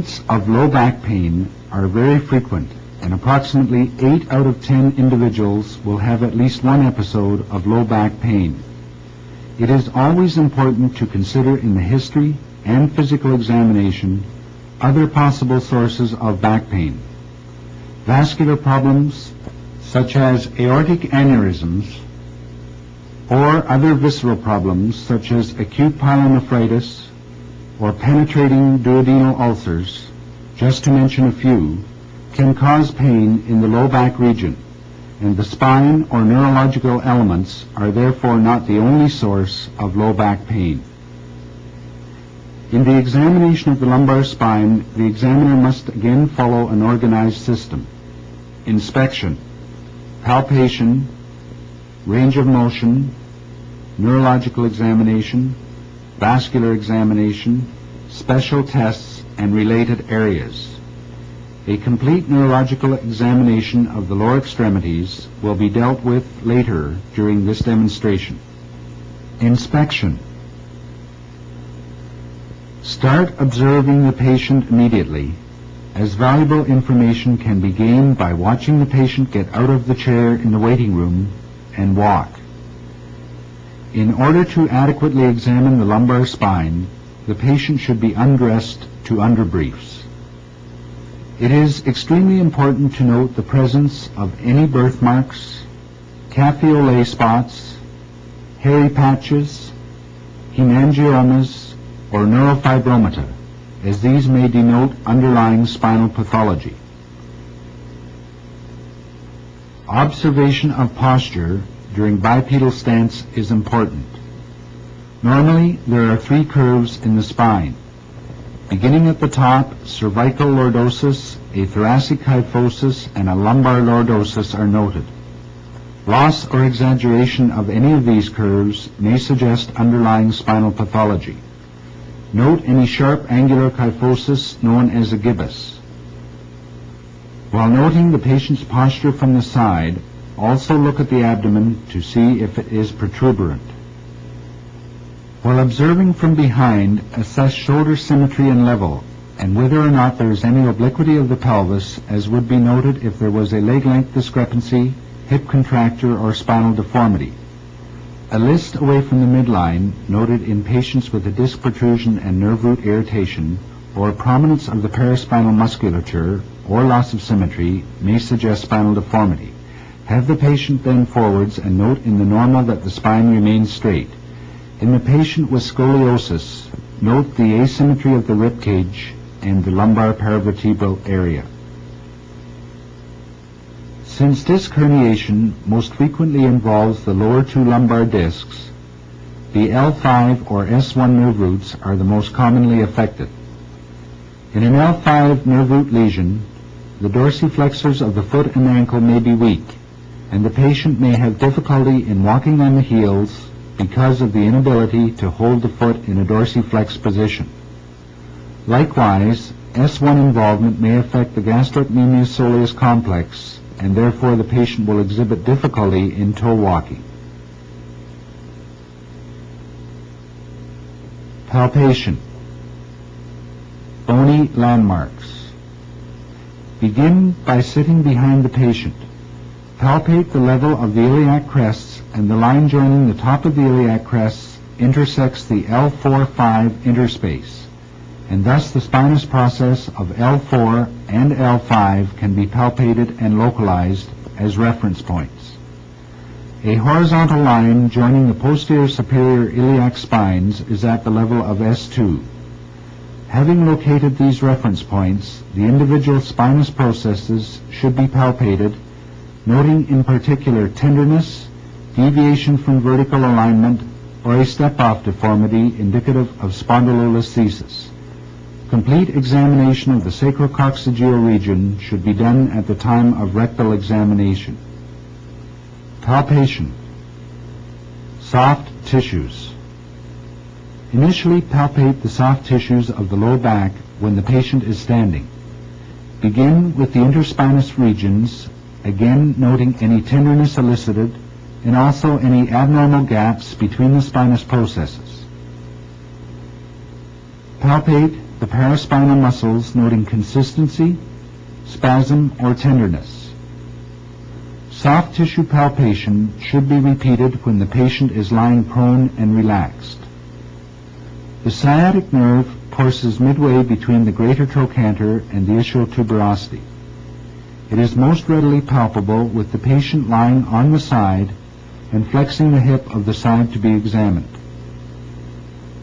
Complaints of low back pain are very frequent, and approximately 8 out of 10 individuals will have at least one episode of low back pain. It is always important to consider in the history and physical examination other possible sources of back pain. Vascular problems such as aortic aneurysms or other visceral problems such as acute pyelonephritis or penetrating duodenal ulcers, just to mention a few, can cause pain in the low back region, and the spine or neurological elements are therefore not the only source of low back pain. In the examination of the lumbar spine, the examiner must again follow an organized system: inspection, palpation, range of motion, neurological examination, vascular examination, special tests, and related areas. A complete neurological examination of the lower extremities will be dealt with later during this demonstration. Inspection. Start observing the patient immediately, as valuable information can be gained by watching the patient get out of the chair in the waiting room and walk. In order to adequately examine the lumbar spine, the patient should be undressed to underbriefs. It is extremely important to note the presence of any birthmarks, catheolae spots, hairy patches, hemangiomas, or neurofibromata, as these may denote underlying spinal pathology. Observation of posture during bipedal stance is important. Normally, there are 3 curves in the spine. Beginning at the top, cervical lordosis, a thoracic kyphosis, and a lumbar lordosis are noted. Loss or exaggeration of any of these curves may suggest underlying spinal pathology. Note any sharp angular kyphosis known as a gibbous. While noting the patient's posture from the side, also look at the abdomen to see if it is protuberant. While observing from behind, assess shoulder symmetry and level, and whether or not there is any obliquity of the pelvis, as would be noted if there was a leg length discrepancy, hip contracture, or spinal deformity. A list away from the midline, noted in patients with a disc protrusion and nerve root irritation, or prominence of the paraspinal musculature, or loss of symmetry, may suggest spinal deformity. Have the patient bend forwards and note in the normal that the spine remains straight. In the patient with scoliosis, note the asymmetry of the rib cage and the lumbar paravertebral area. Since disc herniation most frequently involves the lower 2 lumbar discs, the L5 or S1 nerve roots are the most commonly affected. In an L5 nerve root lesion, the dorsiflexors of the foot and ankle may be weak, and the patient may have difficulty in walking on the heels because of the inability to hold the foot in a dorsiflex position. Likewise, S1 involvement may affect the gastrocnemius soleus complex, and therefore the patient will exhibit difficulty in toe walking. Palpation. Bony landmarks. Begin by sitting behind the patient. Palpate the level of the iliac crests, and the line joining the top of the iliac crests intersects the L4-5 interspace, and thus the spinous process of L4 and L5 can be palpated and localized as reference points. A horizontal line joining the posterior superior iliac spines is at the level of S2. Having located these reference points, the individual spinous processes should be palpated, noting in particular tenderness, deviation from vertical alignment, or a step-off deformity indicative of spondylolisthesis. Complete examination of the sacrococcygeal region should be done at the time of rectal examination. Palpation. Soft tissues. Initially palpate the soft tissues of the low back when the patient is standing. Begin with the interspinous regions, again noting any tenderness elicited, and also any abnormal gaps between the spinous processes. Palpate the paraspinal muscles, noting consistency, spasm, or tenderness. Soft tissue palpation should be repeated when the patient is lying prone and relaxed. The sciatic nerve courses midway between the greater trochanter and the ischial tuberosity. It is most readily palpable with the patient lying on the side and flexing the hip of the side to be examined.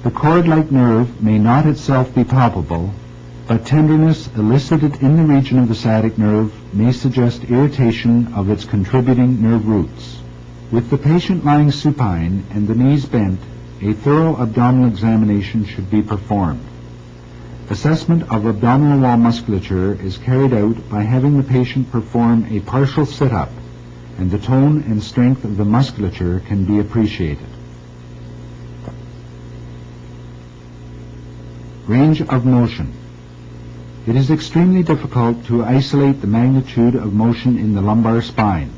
The cord-like nerve may not itself be palpable, but tenderness elicited in the region of the sciatic nerve may suggest irritation of its contributing nerve roots. With the patient lying supine and the knees bent, a thorough abdominal examination should be performed. Assessment of abdominal wall musculature is carried out by having the patient perform a partial sit-up, and the tone and strength of the musculature can be appreciated. Range of motion. It is extremely difficult to isolate the magnitude of motion in the lumbar spine.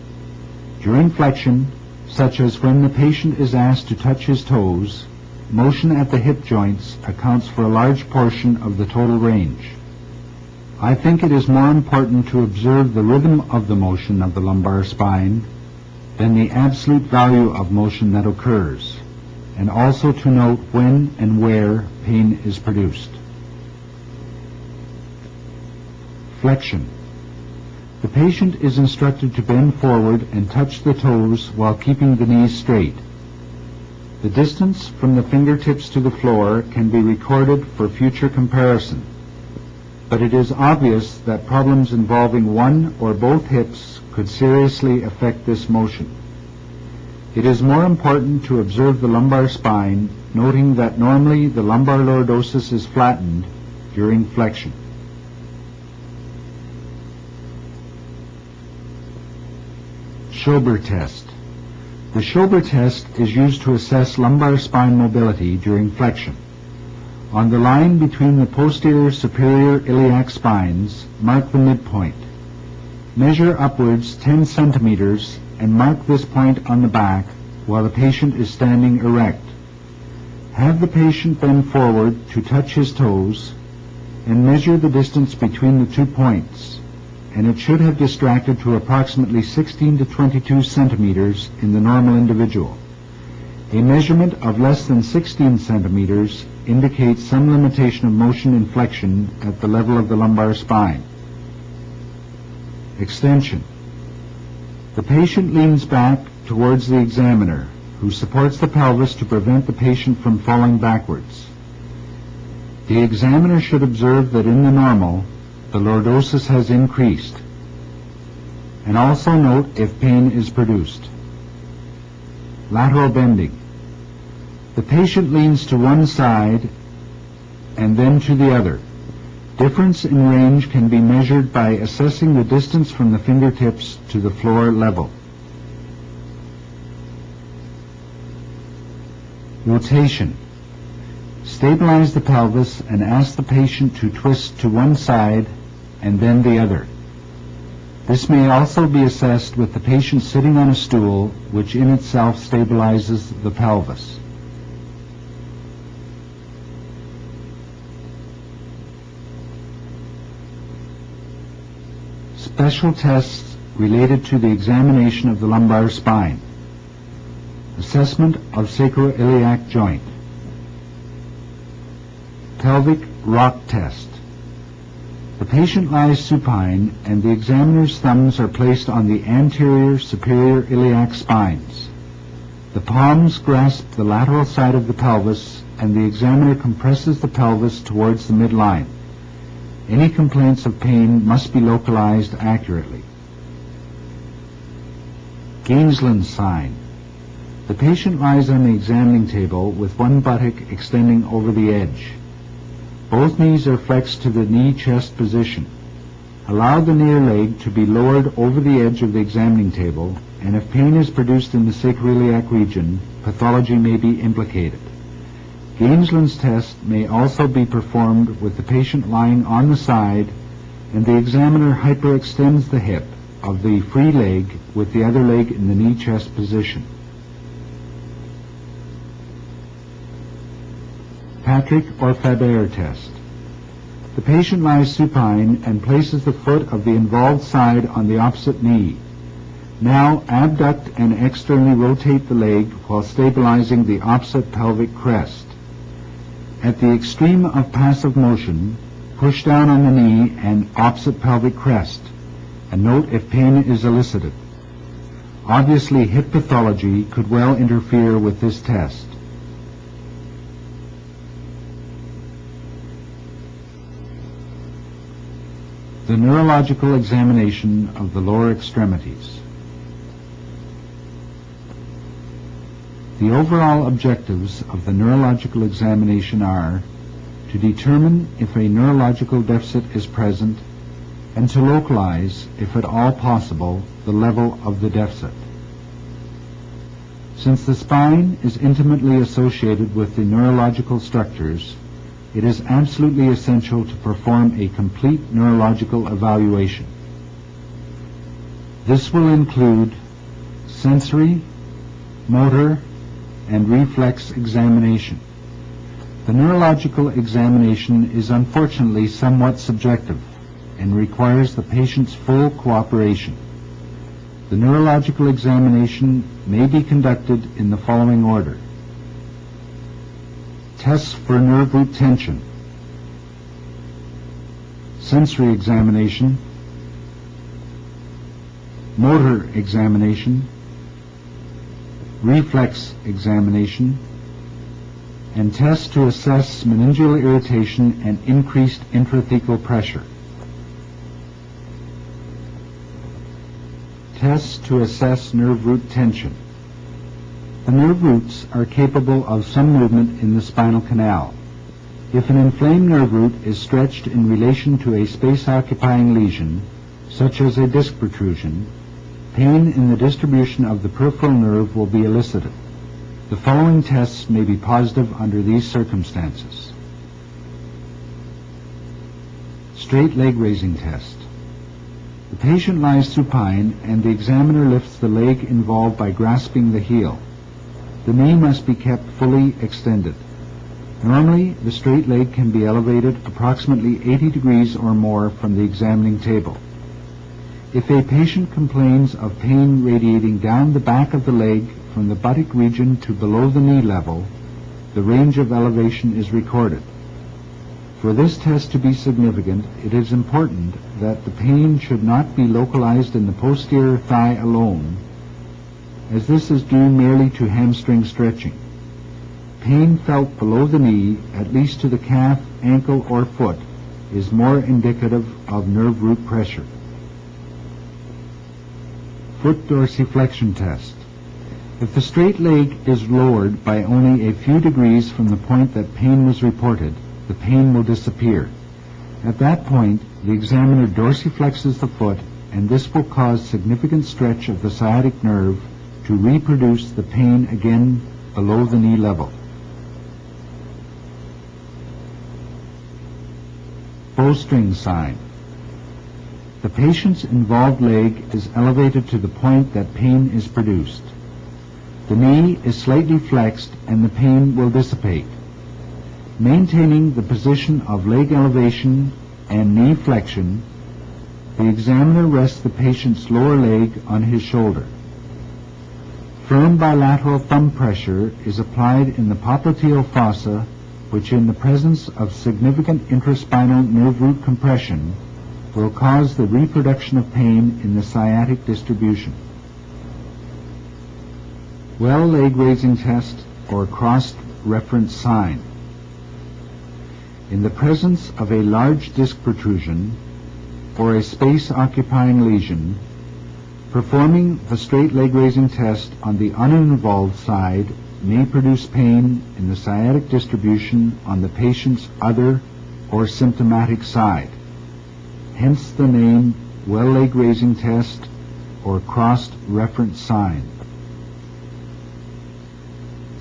During flexion, such as when the patient is asked to touch his toes, motion at the hip joints accounts for a large portion of the total range. I think it is more important to observe the rhythm of the motion of the lumbar spine than the absolute value of motion that occurs, and also to note when and where pain is produced. Flexion. The patient is instructed to bend forward and touch the toes while keeping the knees straight. The distance from the fingertips to the floor can be recorded for future comparison, but it is obvious that problems involving one or both hips could seriously affect this motion. It is more important to observe the lumbar spine, noting that normally the lumbar lordosis is flattened during flexion. Schober test. The Schober test is used to assess lumbar spine mobility during flexion. On the line between the posterior superior iliac spines, mark the midpoint. Measure upwards 10 centimeters and mark this point on the back while the patient is standing erect. Have the patient bend forward to touch his toes and measure the distance between the 2 points, and it should have distracted to approximately 16 to 22 centimeters in the normal individual. A measurement of less than 16 centimeters indicates some limitation of motion in flexion at the level of the lumbar spine. Extension. The patient leans back towards the examiner, who supports the pelvis to prevent the patient from falling backwards. The examiner should observe that in the normal, the lordosis has increased, and also note if pain is produced. Lateral bending. The patient leans to one side and then to the other. Difference in range can be measured by assessing the distance from the fingertips to the floor level. Rotation. Stabilize the pelvis and ask the patient to twist to one side and then the other. This may also be assessed with the patient sitting on a stool, which in itself stabilizes the pelvis. Special tests related to the examination of the lumbar spine. Assessment of sacroiliac joint. Pelvic rock test. The patient lies supine and the examiner's thumbs are placed on the anterior superior iliac spines. The palms grasp the lateral side of the pelvis and the examiner compresses the pelvis towards the midline. Any complaints of pain must be localized accurately. Gainsland's sign. The patient lies on the examining table with one buttock extending over the edge. Both knees are flexed to the knee-chest position. Allow the near leg to be lowered over the edge of the examining table, and if pain is produced in the sacroiliac region, pathology may be implicated. Gainsland's test may also be performed with the patient lying on the side, and the examiner hyperextends the hip of the free leg with the other leg in the knee-chest position. Patrick or Faber test. The patient lies supine and places the foot of the involved side on the opposite knee. Now abduct and externally rotate the leg while stabilizing the opposite pelvic crest. At the extreme of passive motion, push down on the knee and opposite pelvic crest, and note if pain is elicited. Obviously, hip pathology could well interfere with this test. The neurological examination of the lower extremities. The overall objectives of the neurological examination are to determine if a neurological deficit is present and to localize, if at all possible, the level of the deficit. Since the spine is intimately associated with the neurological structures, it is absolutely essential to perform a complete neurological evaluation. This will include sensory, motor, and reflex examination. The neurological examination is unfortunately somewhat subjective and requires the patient's full cooperation. The neurological examination may be conducted in the following order. Tests for nerve root tension, sensory examination, motor examination, reflex examination, and tests to assess meningeal irritation and increased intrathecal pressure. Tests to assess nerve root tension. The nerve roots are capable of some movement in the spinal canal. If an inflamed nerve root is stretched in relation to a space-occupying lesion, such as a disc protrusion, pain in the distribution of the peripheral nerve will be elicited. The following tests may be positive under these circumstances. Straight leg raising test. The patient lies supine and the examiner lifts the leg involved by grasping the heel. The knee must be kept fully extended. Normally, the straight leg can be elevated approximately 80 degrees or more from the examining table. If a patient complains of pain radiating down the back of the leg from the buttock region to below the knee level, the range of elevation is recorded. For this test to be significant, it is important that the pain should not be localized in the posterior thigh alone, as this is due merely to hamstring stretching. Pain felt below the knee, at least to the calf, ankle, or foot, is more indicative of nerve root pressure. Foot dorsiflexion test. If the straight leg is lowered by only a few degrees from the point that pain was reported, the pain will disappear. At that point, the examiner dorsiflexes the foot, and this will cause significant stretch of the sciatic nerve to reproduce the pain again below the knee level. Bowstring sign. The patient's involved leg is elevated to the point that pain is produced. The knee is slightly flexed and the pain will dissipate. Maintaining the position of leg elevation and knee flexion, the examiner rests the patient's lower leg on his shoulder. Firm bilateral thumb pressure is applied in the popliteal fossa, which in the presence of significant intraspinal nerve root compression will cause the reproduction of pain in the sciatic distribution. Well leg raising test or crossed reference sign. In the presence of a large disc protrusion or a space-occupying lesion, performing the straight leg raising test on the uninvolved side may produce pain in the sciatic distribution on the patient's other or symptomatic side. Hence the name well leg raising test or crossed reference sign.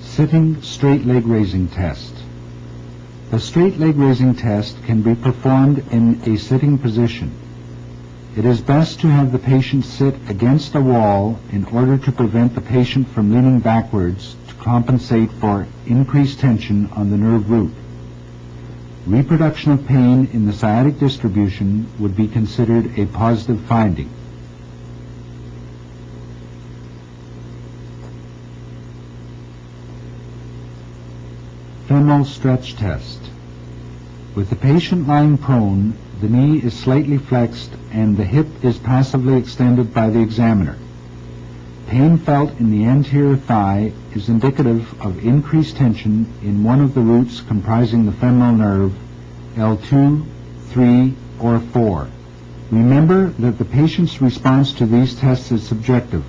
Sitting straight leg raising test. The straight leg raising test can be performed in a sitting position. It is best to have the patient sit against a wall in order to prevent the patient from leaning backwards to compensate for increased tension on the nerve root. reproduction of pain in the sciatic distribution would be considered a positive finding. Femoral stretch test. With the patient lying prone, the knee is slightly flexed and the hip is passively extended by the examiner. Pain felt in the anterior thigh is indicative of increased tension in one of the roots comprising the femoral nerve, L2, 3, or 4. Remember that the patient's response to these tests is subjective,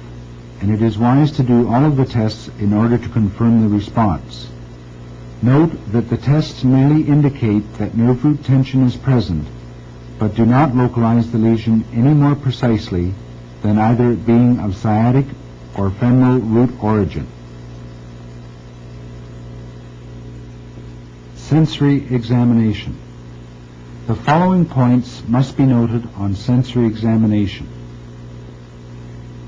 and it is wise to do all of the tests in order to confirm the response. Note that the tests merely indicate that nerve root tension is present, but do not localize the lesion any more precisely than either it being of sciatic or femoral root origin. Sensory examination. The following points must be noted on sensory examination.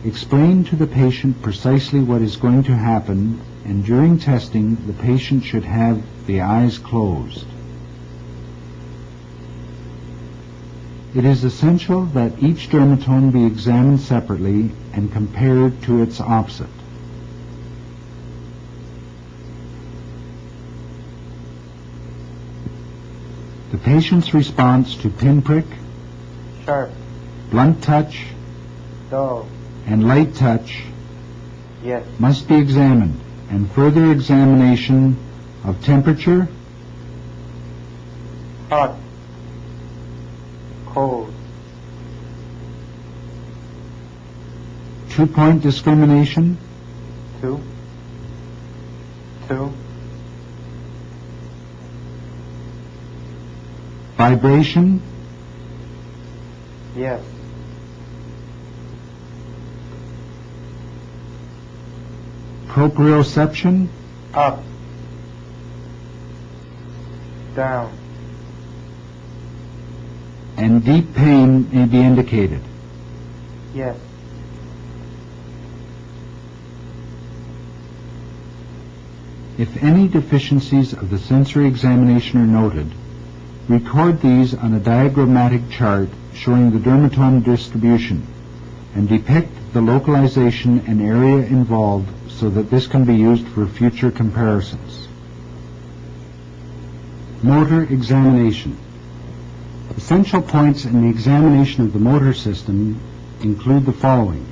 Explain to the patient precisely what is going to happen, and during testing, the patient should have the eyes closed. It is essential that each dermatome be examined separately and compared to its opposite. The patient's response to pinprick, sharp, blunt touch, dull, and light touch yes, must be examined, and further examination of temperature, hot, cold, 2-point discrimination, 2, vibration, yes, proprioception, up, down, and deep pain may be indicated. yes, If any deficiencies of the sensory examination are noted, record these on a diagrammatic chart showing the dermatome distribution, and depict the localization and area involved so that this can be used for future comparisons. Motor examination. Essential points in the examination of the motor system include the following.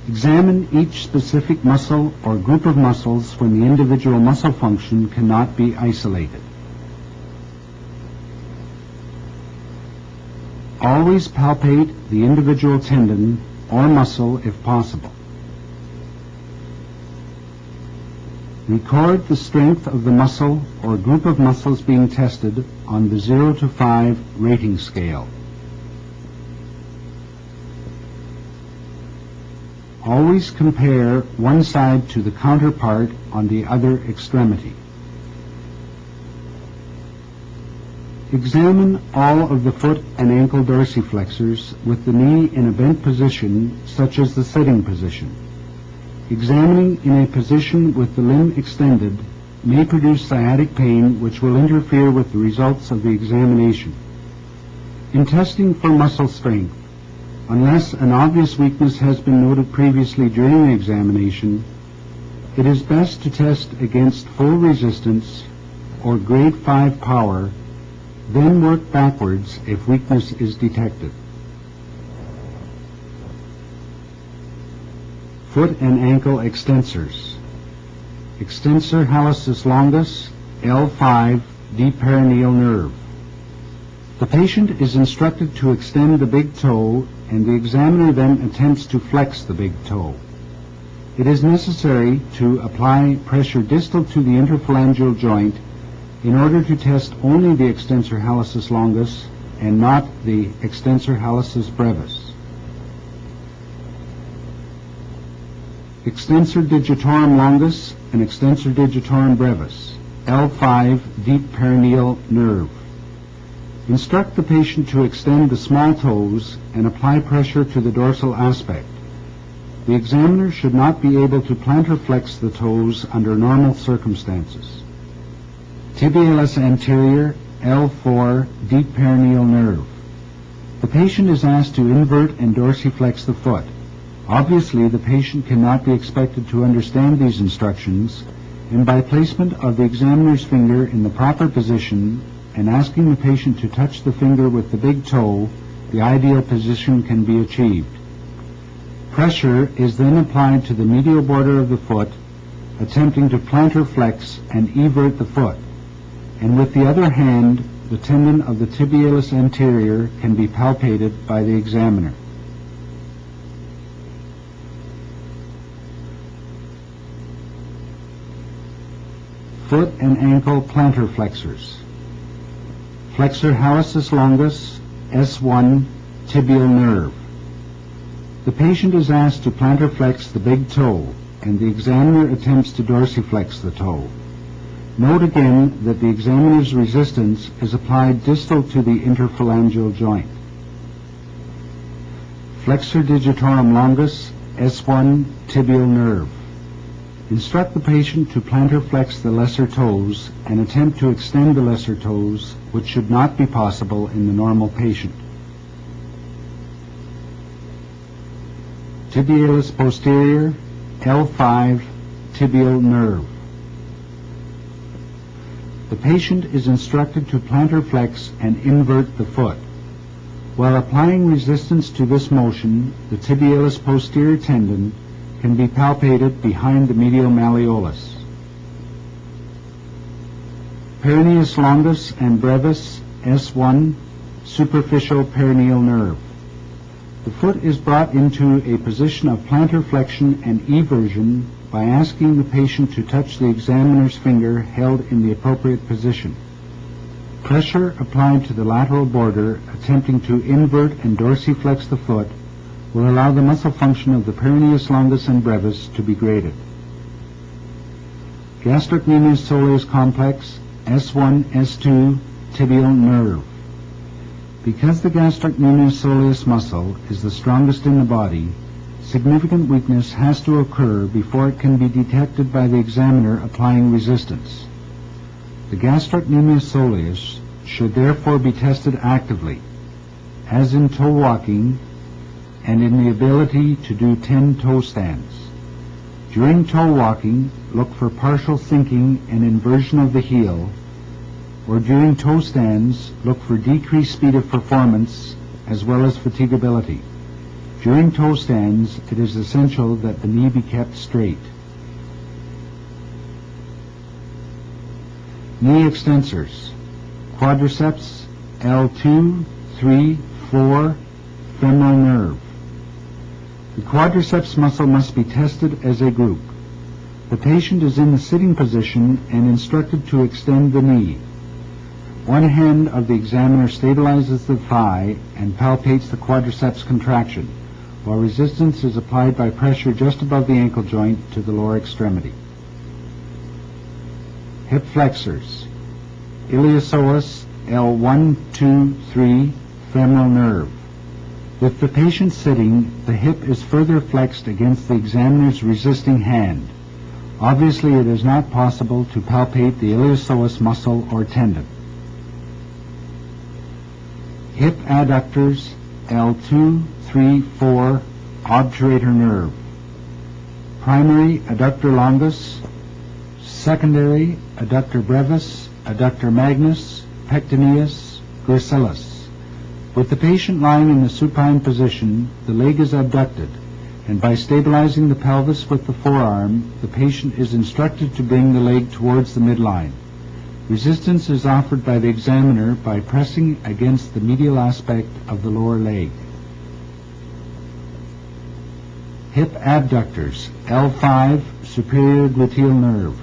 Examine each specific muscle or group of muscles when the individual muscle function cannot be isolated. Always palpate the individual tendon or muscle if possible. Record the strength of the muscle or group of muscles being tested on the 0 to 5 rating scale. Always compare one side to the counterpart on the other extremity. Examine all of the foot and ankle dorsiflexors with the knee in a bent position, such as the sitting position. Examining in a position with the limb extended may produce sciatic pain, which will interfere with the results of the examination. In testing for muscle strength, unless an obvious weakness has been noted previously during the examination, it is best to test against full resistance or grade 5 power, then work backwards if weakness is detected. Foot and ankle extensors. Extensor hallucis longus, L5, deep perineal nerve. The patient is instructed to extend the big toe, and the examiner then attempts to flex the big toe. It is necessary to apply pressure distal to the interphalangeal joint in order to test only the extensor hallucis longus and not the extensor hallucis brevis. Extensor digitorum longus and extensor digitorum brevis, L5, deep perineal nerve. Instruct the patient to extend the small toes and apply pressure to the dorsal aspect. The examiner should not be able to plantar flex the toes under normal circumstances. Tibialis anterior, L4, deep perineal nerve. The patient is asked to invert and dorsiflex the foot. Obviously, the patient cannot be expected to understand these instructions, and by placement of the examiner's finger in the proper position and asking the patient to touch the finger with the big toe, the ideal position can be achieved. Pressure is then applied to the medial border of the foot, attempting to plantar flex and evert the foot, and with the other hand, the tendon of the tibialis anterior can be palpated by the examiner. Foot and ankle plantar flexors. Flexor hallucis longus, S1, tibial nerve. The patient is asked to plantar flex the big toe, and the examiner attempts to dorsiflex the toe. Note again that the examiner's resistance is applied distal to the interphalangeal joint. Flexor digitorum longus, S1, tibial nerve. Instruct the patient to plantar flex the lesser toes and attempt to extend the lesser toes, which should not be possible in the normal patient. Tibialis posterior, L5, tibial nerve. The patient is instructed to plantar flex and invert the foot. While applying resistance to this motion, the tibialis posterior tendon can be palpated behind the medial malleolus. Peroneus longus and brevis, S1, superficial perineal nerve. The foot is brought into a position of plantar flexion and eversion by asking the patient to touch the examiner's finger held in the appropriate position. Pressure applied to the lateral border, attempting to invert and dorsiflex the foot, will allow the muscle function of the peroneus longus and brevis to be graded. Gastrocnemius soleus complex, S1, S2, tibial nerve. Because the gastrocnemius soleus muscle is the strongest in the body, significant weakness has to occur before it can be detected by the examiner applying resistance. The gastrocnemius soleus should therefore be tested actively, as in toe walking and in the ability to do 10 toe stands. During toe walking, look for partial sinking and inversion of the heel, or during toe stands, look for decreased speed of performance as well as fatigability. During toe stands, it is essential that the knee be kept straight. Knee extensors. Quadriceps, L2, 3, 4, femoral nerve. The quadriceps muscle must be tested as a group. The patient is in the sitting position and instructed to extend the knee. One hand of the examiner stabilizes the thigh and palpates the quadriceps contraction, while resistance is applied by pressure just above the ankle joint to the lower extremity. Hip flexors. Iliopsoas, L1, 2, 3, femoral nerve. With the patient sitting, the hip is further flexed against the examiner's resisting hand. Obviously, it is not possible to palpate the iliopsoas muscle or tendon. Hip adductors, L2, 3, 4, obturator nerve. Primary adductor longus, secondary adductor brevis, adductor magnus, pectineus, gracilis. With the patient lying in the supine position, the leg is abducted, and by stabilizing the pelvis with the forearm, the patient is instructed to bring the leg towards the midline. Resistance is offered by the examiner by pressing against the medial aspect of the lower leg. Hip abductors, L5, superior gluteal nerve.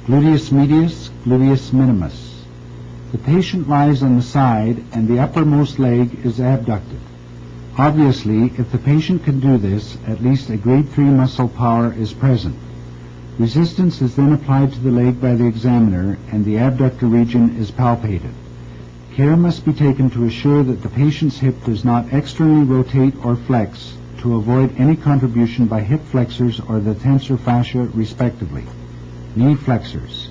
Gluteus medius, gluteus minimus. The patient lies on the side and the uppermost leg is abducted. Obviously, if the patient can do this, at least a grade 3 muscle power is present. Resistance is then applied to the leg by the examiner and the abductor region is palpated. Care must be taken to assure that the patient's hip does not externally rotate or flex to avoid any contribution by hip flexors or the tensor fascia respectively. Knee flexors.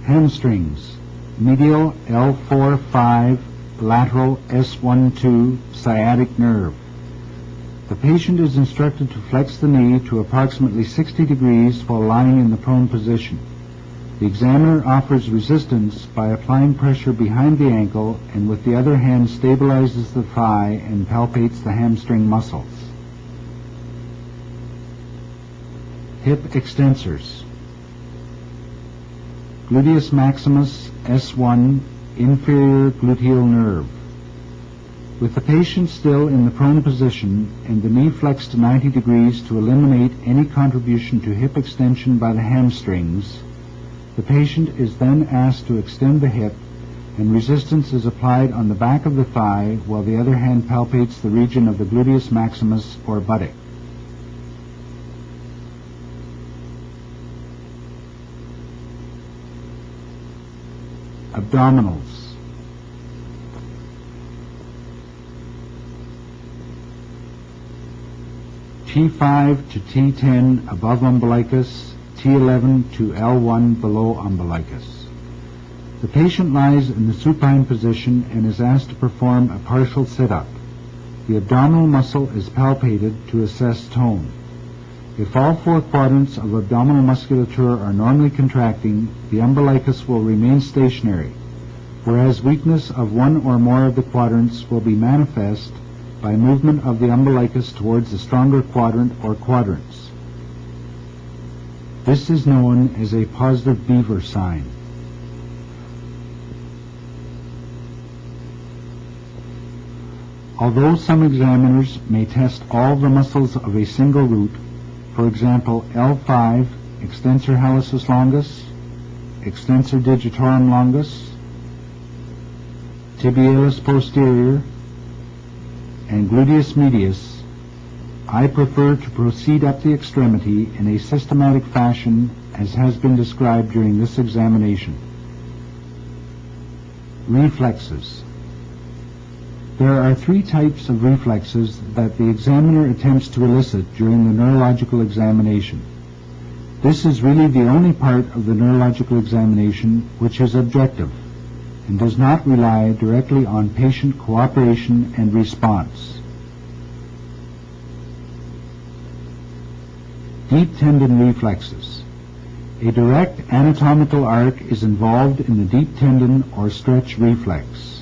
Hamstrings. Medial L4-5, lateral S1-2, sciatic nerve. The patient is instructed to flex the knee to approximately 60 degrees while lying in the prone position. The examiner offers resistance by applying pressure behind the ankle and with the other hand stabilizes the thigh and palpates the hamstring muscles. Hip extensors. Gluteus maximus S1, inferior gluteal nerve. With the patient still in the prone position and the knee flexed to 90 degrees to eliminate any contribution to hip extension by the hamstrings, the patient is then asked to extend the hip, and resistance is applied on the back of the thigh while the other hand palpates the region of the gluteus maximus or buttock. Abdominals. T5 to T10 above umbilicus, T11 to L1 below umbilicus. The patient lies in the supine position and is asked to perform a partial sit-up. The abdominal muscle is palpated to assess tone. If all four quadrants of abdominal musculature are normally contracting, the umbilicus will remain stationary, whereas weakness of one or more of the quadrants will be manifest by movement of the umbilicus towards the stronger quadrant or quadrants. This is known as a positive beaver sign. Although some examiners may test all the muscles of a single root, for example, L5, extensor hallucis longus, extensor digitorum longus, tibialis posterior, and gluteus medius, I prefer to proceed up the extremity in a systematic fashion as has been described during this examination. Reflexes. There are three types of reflexes that the examiner attempts to elicit during the neurological examination. This is really the only part of the neurological examination which is objective and does not rely directly on patient cooperation and response. Deep tendon reflexes. A direct anatomical arc is involved in the deep tendon or stretch reflex.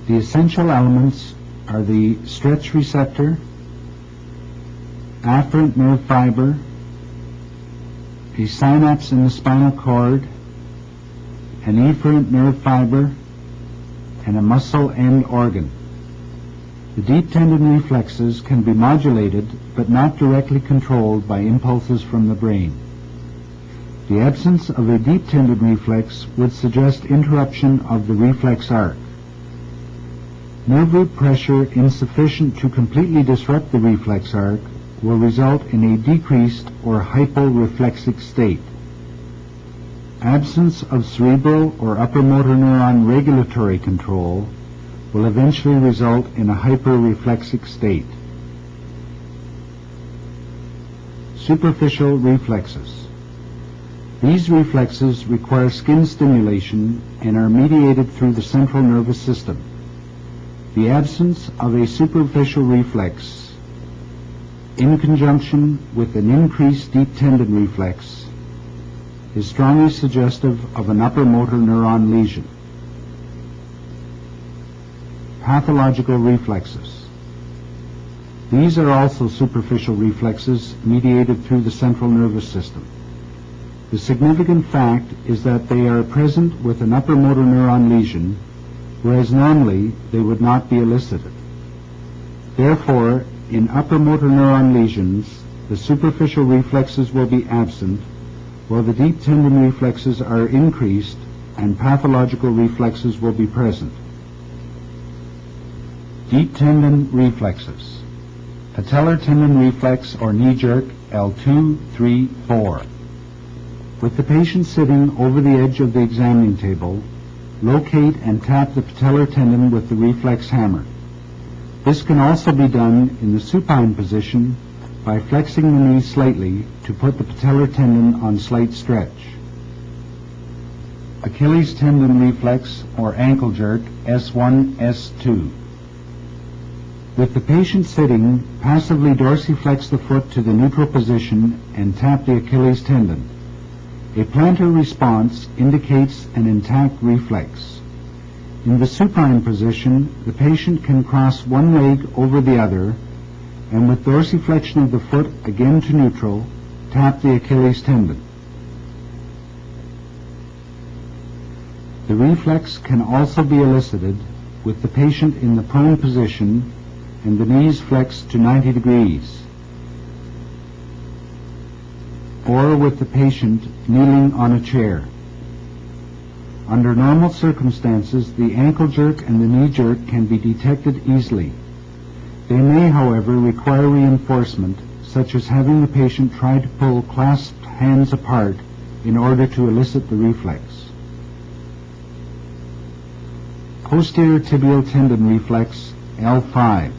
The essential elements are the stretch receptor, afferent nerve fiber, a synapse in the spinal cord, an efferent nerve fiber, and a muscle end organ. The deep tendon reflexes can be modulated but not directly controlled by impulses from the brain. The absence of a deep tendon reflex would suggest interruption of the reflex arc. Nerve root pressure insufficient to completely disrupt the reflex arc will result in a decreased or hyporeflexic state. Absence of cerebral or upper motor neuron regulatory control will eventually result in a hyperreflexic state. Superficial reflexes. These reflexes require skin stimulation and are mediated through the central nervous system. The absence of a superficial reflex, in conjunction with an increased deep tendon reflex, is strongly suggestive of an upper motor neuron lesion. Pathological reflexes. These are also superficial reflexes mediated through the central nervous system. The significant fact is that they are present with an upper motor neuron lesion, whereas normally they would not be elicited. Therefore, in upper motor neuron lesions, the superficial reflexes will be absent, while the deep tendon reflexes are increased and pathological reflexes will be present. Deep tendon reflexes. Patellar tendon reflex or knee jerk L2, 3, 4. With the patient sitting over the edge of the examining table, locate and tap the patellar tendon with the reflex hammer. This can also be done in the supine position by flexing the knee slightly to put the patellar tendon on slight stretch. Achilles tendon reflex or ankle jerk S1, S2. With the patient sitting, passively dorsiflex the foot to the neutral position and tap the Achilles tendon. A plantar response indicates an intact reflex. In the supine position, the patient can cross one leg over the other, and with dorsiflexion of the foot again to neutral, tap the Achilles tendon. The reflex can also be elicited with the patient in the prone position and the knees flexed to 90 degrees, or with the patient kneeling on a chair. Under normal circumstances, the ankle jerk and the knee jerk can be detected easily. They may, however, require reinforcement, such as having the patient try to pull clasped hands apart in order to elicit the reflex. Posterior tibial tendon reflex, L5.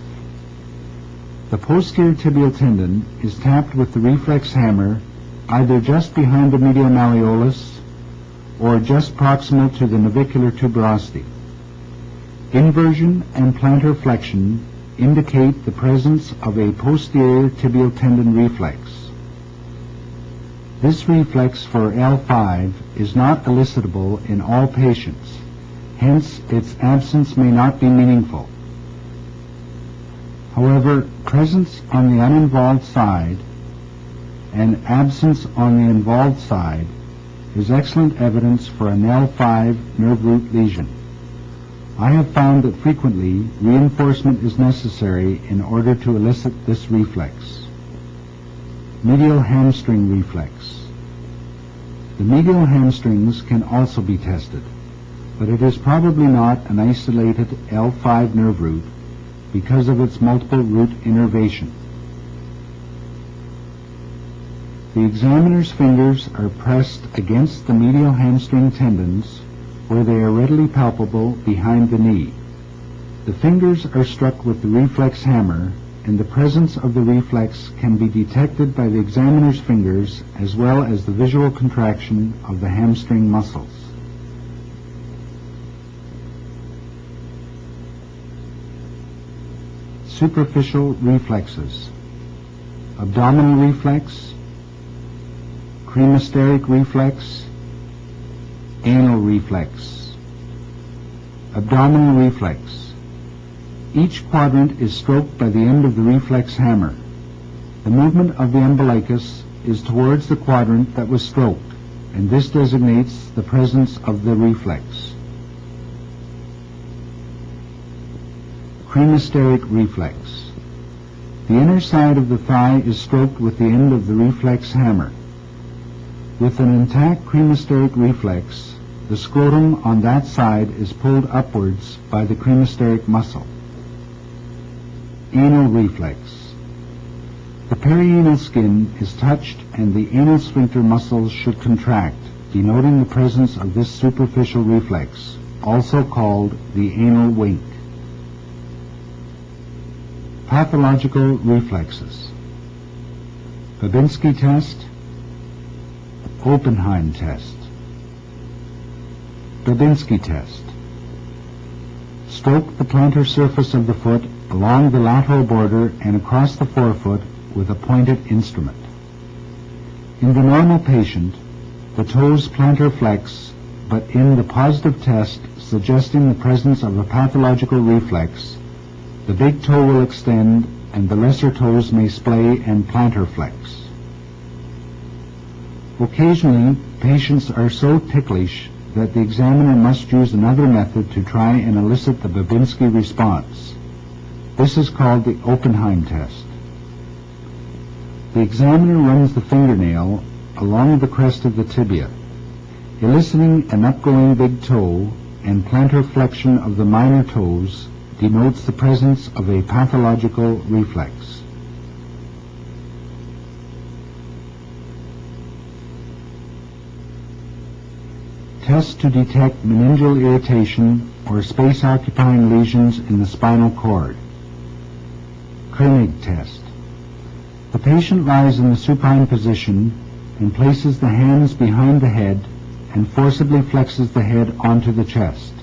The posterior tibial tendon is tapped with the reflex hammer either just behind the medial malleolus or just proximal to the navicular tuberosity. Inversion and plantar flexion indicate the presence of a posterior tibial tendon reflex. This reflex for L5 is not elicitable in all patients, hence its absence may not be meaningful. However, presence on the uninvolved side and absence on the involved side is excellent evidence for an L5 nerve root lesion. I have found that frequently reinforcement is necessary in order to elicit this reflex. Medial hamstring reflex. The medial hamstrings can also be tested, but it is probably not an isolated L5 nerve root because of its multiple root innervation. The examiner's fingers are pressed against the medial hamstring tendons where they are readily palpable behind the knee. The fingers are struck with the reflex hammer, and the presence of the reflex can be detected by the examiner's fingers as well as the visual contraction of the hamstring muscles. Superficial reflexes. Abdominal reflex, cremasteric reflex, anal reflex. Abdominal reflex. Each quadrant is stroked by the end of the reflex hammer. The movement of the umbilicus is towards the quadrant that was stroked, and this designates the presence of the reflex. Cremasteric reflex. The inner side of the thigh is stroked with the end of the reflex hammer. With an intact cremasteric reflex, the scrotum on that side is pulled upwards by the cremasteric muscle. Anal reflex. The perianal skin is touched and the anal sphincter muscles should contract, denoting the presence of this superficial reflex, also called the anal wink. Pathological reflexes. Babinski test, Oppenheim test. Babinski test. Stroke the plantar surface of the foot along the lateral border and across the forefoot with a pointed instrument. In the normal patient, the toes plantar flex, but in the positive test suggesting the presence of a pathological reflex, the big toe will extend and the lesser toes may splay and plantar flex. Occasionally, patients are so ticklish that the examiner must use another method to try and elicit the Babinski response. This is called the Oppenheim test. The examiner runs the fingernail along the crest of the tibia, eliciting an upgoing big toe and plantar flexion of the minor toes denotes the presence of a pathological reflex. Test to detect meningeal irritation or space-occupying lesions in the spinal cord. Koenig test. The patient lies in the supine position and places the hands behind the head and forcibly flexes the head onto the chest.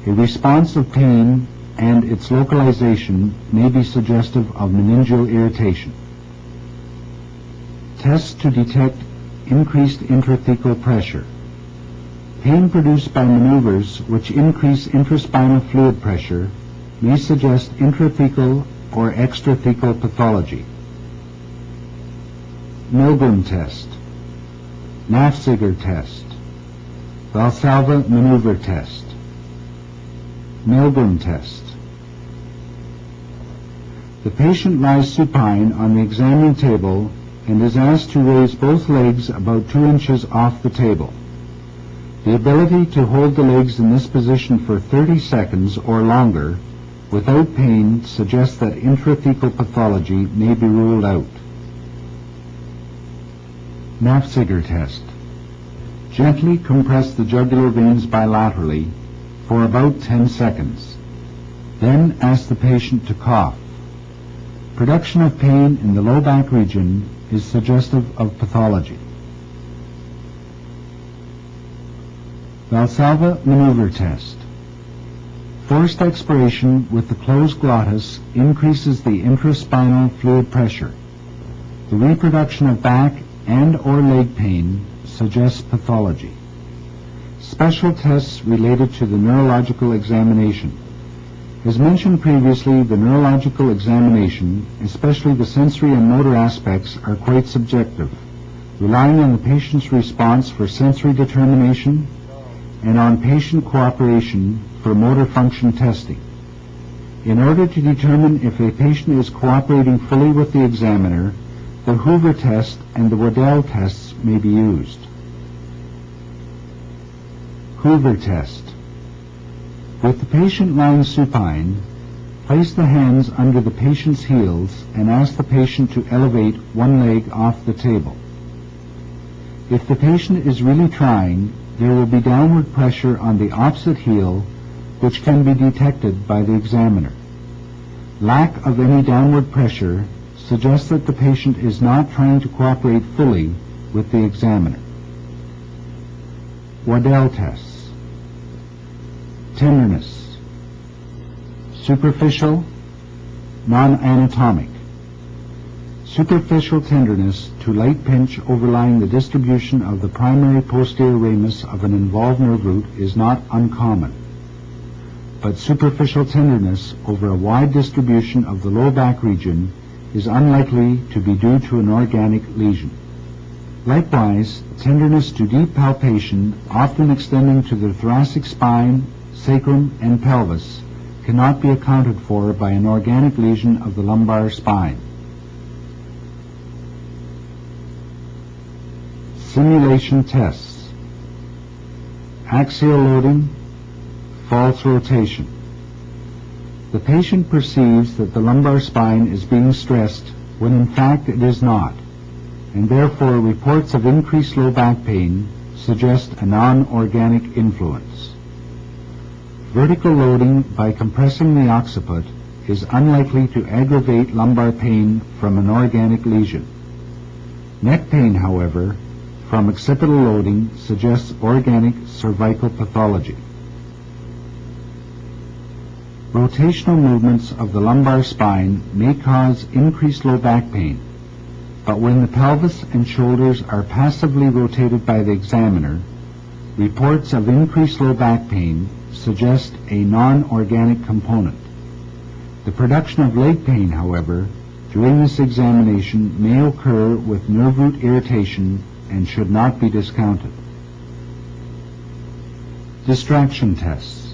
A response of pain and its localization may be suggestive of meningeal irritation. Tests to detect increased intrathecal pressure. Pain produced by maneuvers which increase intraspinal fluid pressure may suggest intrathecal or extrathecal pathology. Milgram test, Nafziger test, Valsalva maneuver test, Milgram test. The patient lies supine on the examining table and is asked to raise both legs about 2 inches off the table. The ability to hold the legs in this position for 30 seconds or longer without pain suggests that intrathecal pathology may be ruled out. Nafziger test. Gently compress the jugular veins bilaterally for about 10 seconds. Then ask the patient to cough. Production of pain in the low back region is suggestive of pathology. Valsalva maneuver test. Forced expiration with the closed glottis increases the intraspinal fluid pressure. The reproduction of back and or leg pain suggests pathology. Special tests related to the neurological examination. As mentioned previously, the neurological examination, especially the sensory and motor aspects, are quite subjective, relying on the patient's response for sensory determination and on patient cooperation for motor function testing. In order to determine if a patient is cooperating fully with the examiner, the Hoover test and the Waddell tests may be used. Hoover test. With the patient lying supine, place the hands under the patient's heels and ask the patient to elevate one leg off the table. If the patient is really trying, there will be downward pressure on the opposite heel, which can be detected by the examiner. Lack of any downward pressure suggests that the patient is not trying to cooperate fully with the examiner. Waddell tests. Tenderness. Superficial, non-anatomic. Superficial tenderness to light pinch overlying the distribution of the primary posterior ramus of an involved nerve root is not uncommon, but superficial tenderness over a wide distribution of the low back region is unlikely to be due to an organic lesion. Likewise, tenderness to deep palpation, often extending to the thoracic spine, sacrum, and pelvis, cannot be accounted for by an organic lesion of the lumbar spine. Simulation tests. Axial loading, false rotation. The patient perceives that the lumbar spine is being stressed when in fact it is not, and therefore reports of increased low back pain suggest a non-organic influence. Vertical loading by compressing the occiput is unlikely to aggravate lumbar pain from an organic lesion. Neck pain, however, from occipital loading suggests organic cervical pathology. Rotational movements of the lumbar spine may cause increased low back pain, but when the pelvis and shoulders are passively rotated by the examiner, reports of increased low back pain suggest a non-organic component. The production of leg pain, however, during this examination may occur with nerve root irritation and should not be discounted. Distraction tests.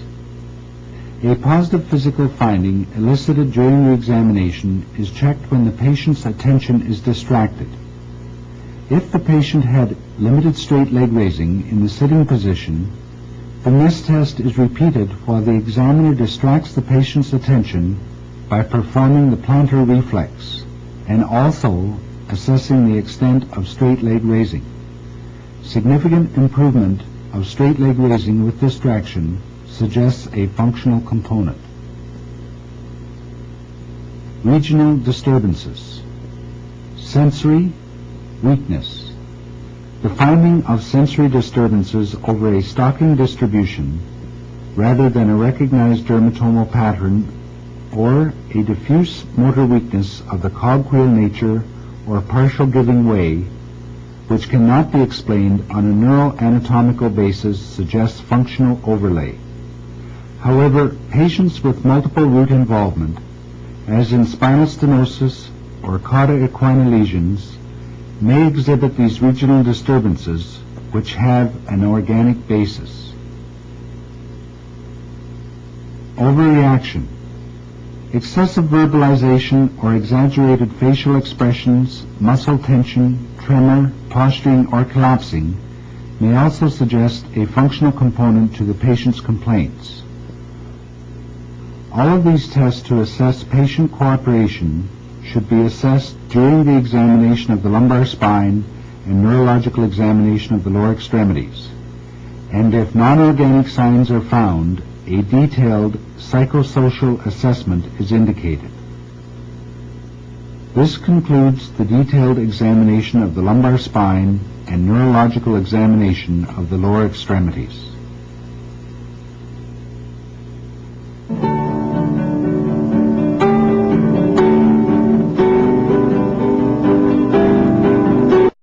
A positive physical finding elicited during the examination is checked when the patient's attention is distracted. If the patient had limited straight leg raising in the sitting position, then this test is repeated while the examiner distracts the patient's attention by performing the plantar reflex and also assessing the extent of straight leg raising. Significant improvement of straight leg raising with distraction suggests a functional component. Regional disturbances. Sensory, weakness. The finding of sensory disturbances over a stocking distribution, rather than a recognized dermatomal pattern or a diffuse motor weakness of the cogwheel nature or partial giving way, which cannot be explained on a neuroanatomical basis, suggests functional overlay. However, patients with multiple root involvement, as in spinal stenosis or cauda equina lesions, may exhibit these regional disturbances which have an organic basis. Overreaction. Excessive verbalization or exaggerated facial expressions, muscle tension, tremor, posturing, or collapsing may also suggest a functional component to the patient's complaints. All of these tests to assess patient cooperation should be assessed during the examination of the lumbar spine and neurological examination of the lower extremities, and if non-organic signs are found, a detailed psychosocial assessment is indicated. This concludes the detailed examination of the lumbar spine and neurological examination of the lower extremities.